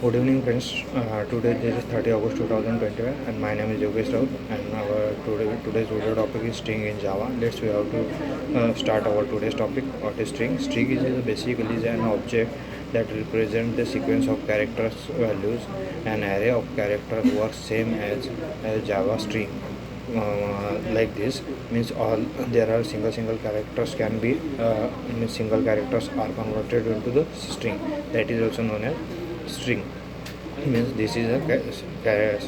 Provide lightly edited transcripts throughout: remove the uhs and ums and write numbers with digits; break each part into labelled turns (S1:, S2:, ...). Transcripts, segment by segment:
S1: Good evening, friends. Today this is 30 August 2021, and my name is Yogesh Raut. And our today's video topic is string in Java. Let's we have to start our today's topic. What is string? String is basically is an object that represents the sequence of characters values. An array of characters works same as Java string. Like this means all there are single characters can be means single characters are converted into the string, that is also known as string. Means this is a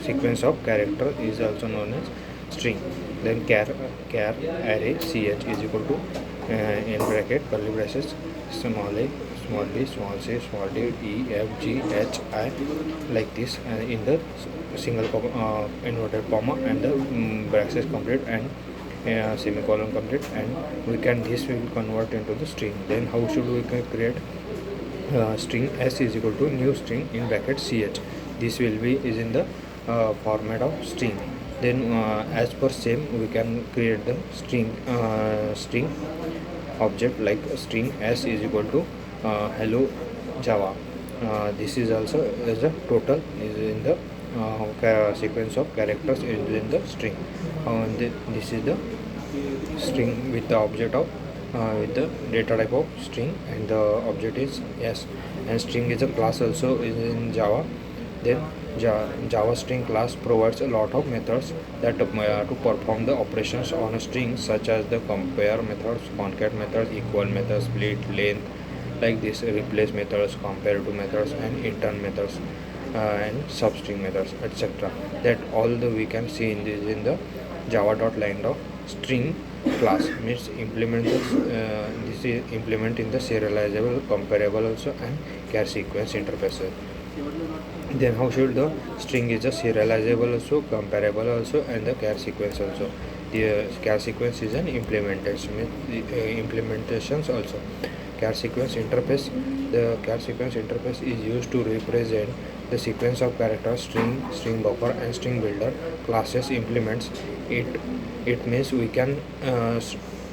S1: sequence of character is also known as string. Then char array ch is equal to in bracket curly braces small a small b small c small d e f g h I, like this, and in the single inverted comma and the braces complete and semicolon complete, and we can this will convert into the string. Then how should we create string s is equal to new string in bracket ch. This will be is in the format of string. Then as per same we can create the string object like string s is equal to hello Java. This is also as a total is in the sequence of characters is in the string. This is the string with the object of with the data type of string, and the object is s, and string is a class also is in Java. Then Java string class provides a lot of methods that to perform the operations on a string, such as the compare methods, concat methods, equal methods, split, length, like this, replace methods, compare to methods, and intern methods, and substring methods, etc. That all the we can see in this in the java.lang of string class. Means implement this is implement in the serializable, comparable also, and char sequence interfaces. Then how should the string is a serializable also, comparable also, and the char sequence also. The char sequence is an implementation, implementations also. Char sequence interface. The char sequence interface is used to represent the sequence of characters string buffer and string builder classes implements it. It means we can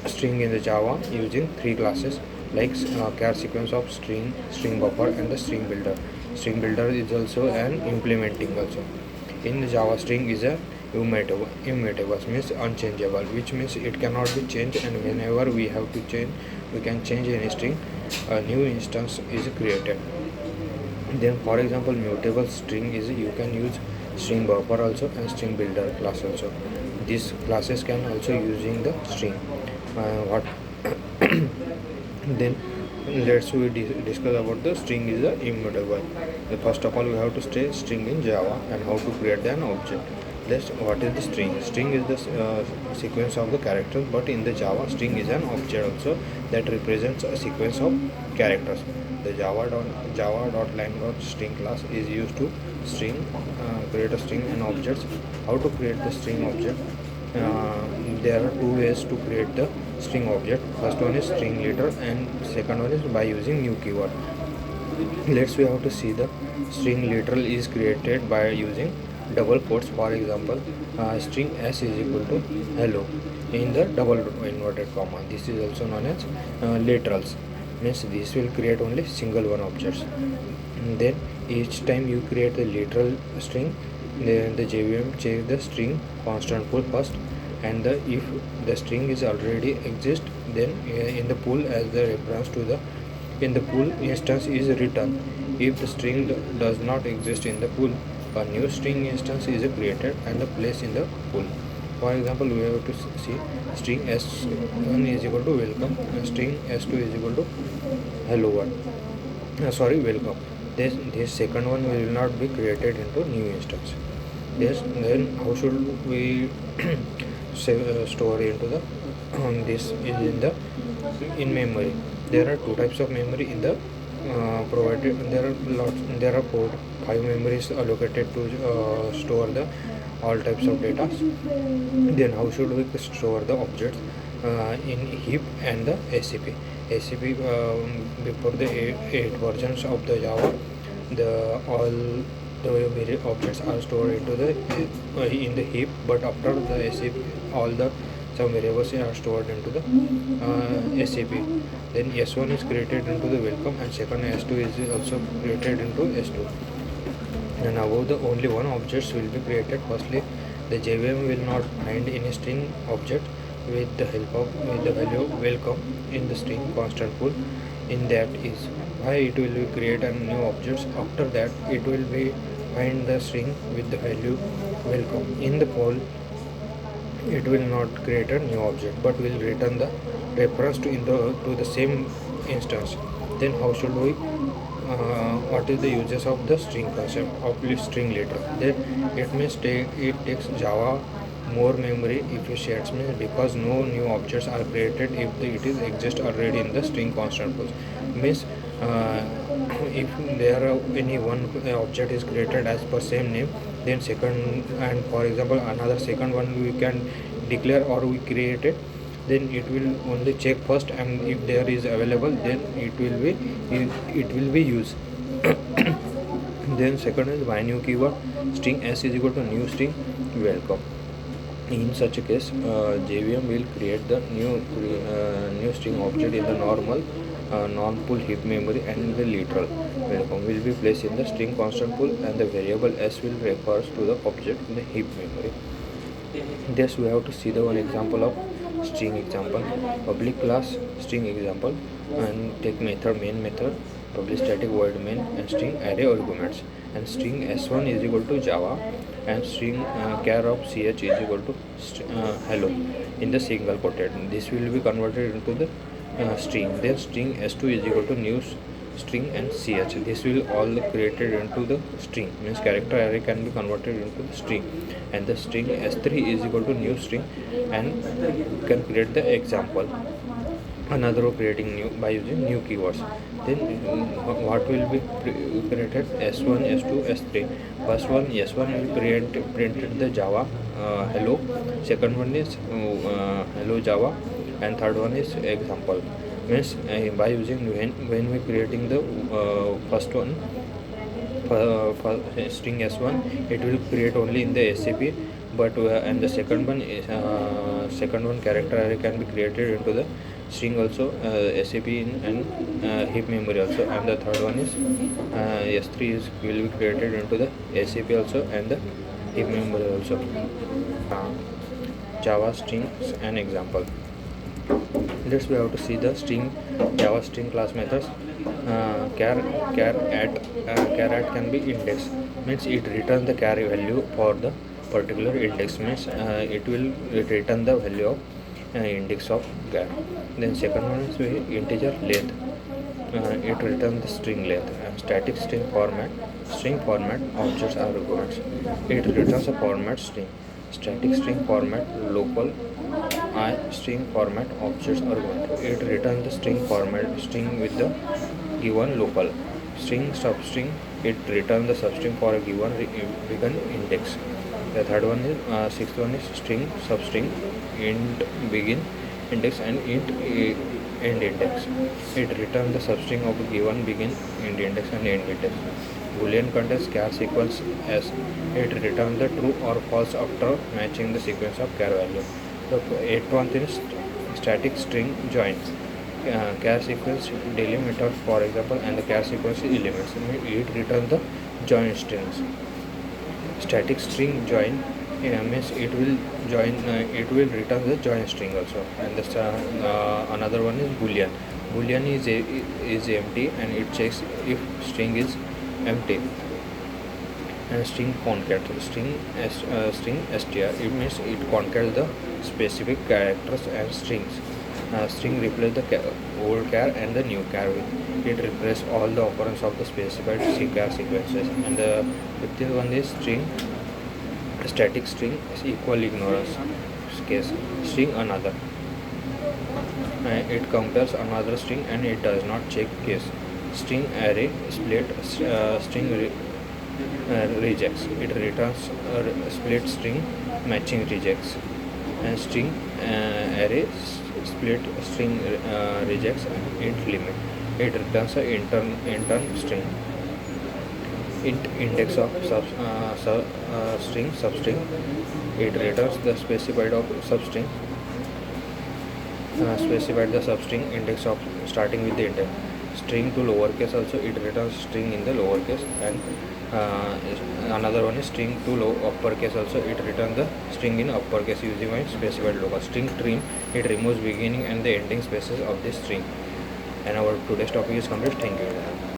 S1: string in the Java using three classes like char sequence of string buffer, and the string builder. String builder is also an implementing also. In the Java, string is a immutable means unchangeable, which means it cannot be changed, and whenever we have to change, we can change any string, a new instance is created. Then for example, mutable string is you can use string buffer also and string builder class also. These classes can also using the string. What then let's we discuss about the string is the immutable. First of all, we have to stay string in Java and how to create an object. Let's what is the string? String is the sequence of the characters, but in the Java, string is an object also that represents a sequence of characters. The java.lang string class is used to create a string and objects. How to create the string object? There are two ways to create the string object. First one is string literal, and second one is by using new keyword. Let's we have to see the string literal is created by using double quotes. For example, string s is equal to hello in the double inverted comma. This is also known as literals. Means this will create only single one objects. Then each time you create the literal string, then the JVM check the string constant pool first, and if the string is already exist, then in the pool as the reference to the in the pool instance is returned. If the string does not exist in the pool, a new string instance is created and placed in the pool. For example, we have to see string s1 is equal to welcome, and string s2 is equal to hello world. Welcome. This second one will not be created into new instance. Yes. Then how should we store into the this is in the in memory. There are two types of memory in the provided. There are 5 memories allocated to store the all types of data. Then how should we store the objects in heap and the ACP? ACP before the 8 versions of the Java, the all the various objects are stored into the in the heap, but after the ACP all the some variables are stored into the SAP. Then S1 is created into the welcome, and second S2 is also created into S2. And above the only one objects will be created. Firstly, the JVM will not find any string object with the help of with the value welcome in the string constant pool. In that is why it will be create a new objects. After that, it will be find the string with the value welcome in the pool. It will not create a new object but will return the reference to the same instance. Then how should we what is the uses of the string concept of string later? Then it means it takes Java more memory efficient, means because no new objects are created if it is exist already in the string constant pools. Means if there are any one object is created as per same name, then second, and for example another second one we can declare or we create it, then it will only check first, and if there is available, then it will be used. Then second is by new keyword, string s is equal to new string welcome. In such a case, JVM will create the new string object in the normal non-pool heap memory, and the literal welcome will be placed in the string constant pool, and the variable s will refers to the object in the heap memory. Thus we have to see the one example of string example, public class string example, and take method main method, public static void main, and string array arguments, and string s1 is equal to Java, and string char of ch is equal to hello in the single quoted. This will be converted into the string. Then string s2 is equal to new string and ch. This will all created into the string, means character array can be converted into the string, and the string s3 is equal to new string, and can create the example another of creating new by using new keywords. Then what will be created? S1, S2, S3. First one, S1 will printed the Java hello. Second one is hello Java, and third one is example. Means by using when we creating the first one for string s1, it will create only in the SAP, but and the second one is second one character array can be created into the string also, SAP and heap memory also, and the third one is s3 is will be created into the SAP also and the heap memory also. Java strings and example. Let's we have to see the string Java string class methods. Char at can be index, means it returns the char value for the particular index, means it will return the value of index of char. Then second one is integer length, it returns the string length. Static string format objects are arguments, it returns a format string. Static string format local I string format objects argument, it returns the string format string with the given local. String substring, it returns the substring for a given index. The third one is sixth one is string substring int begin index and int end index, it returns the substring of a given begin end index and end index. Boolean contains char sequence s, it returns the true or false after matching the sequence of char value. The eighth one is static string join, char sequence delimiter for example, and the char sequence elements, it returns the join strings. Static string join means it will join, it will return the join string also. And the another one is boolean. Boolean is empty, and it checks if string is empty. And string concat, string str, it means it concatenates the specific characters and strings. String replace the old char and the new char, it replaces all the occurrence of the specified char sequences. And the fifth one is string static string is equal ignorance case, string another, it compares another string and it does not check case. String array split string rejects, it returns split string matching rejects. And string array split string rejects and int limit, it returns a intern string. Int index of string substring, it returns the specified of substring. specified the substring index of starting with the index. String to lowercase also it returns string in the lowercase, and another one is string to uppercase also it returns the string in uppercase using my specified local. String trim it removes beginning and the ending spaces of the string. And our today's topic is complete. Thank you.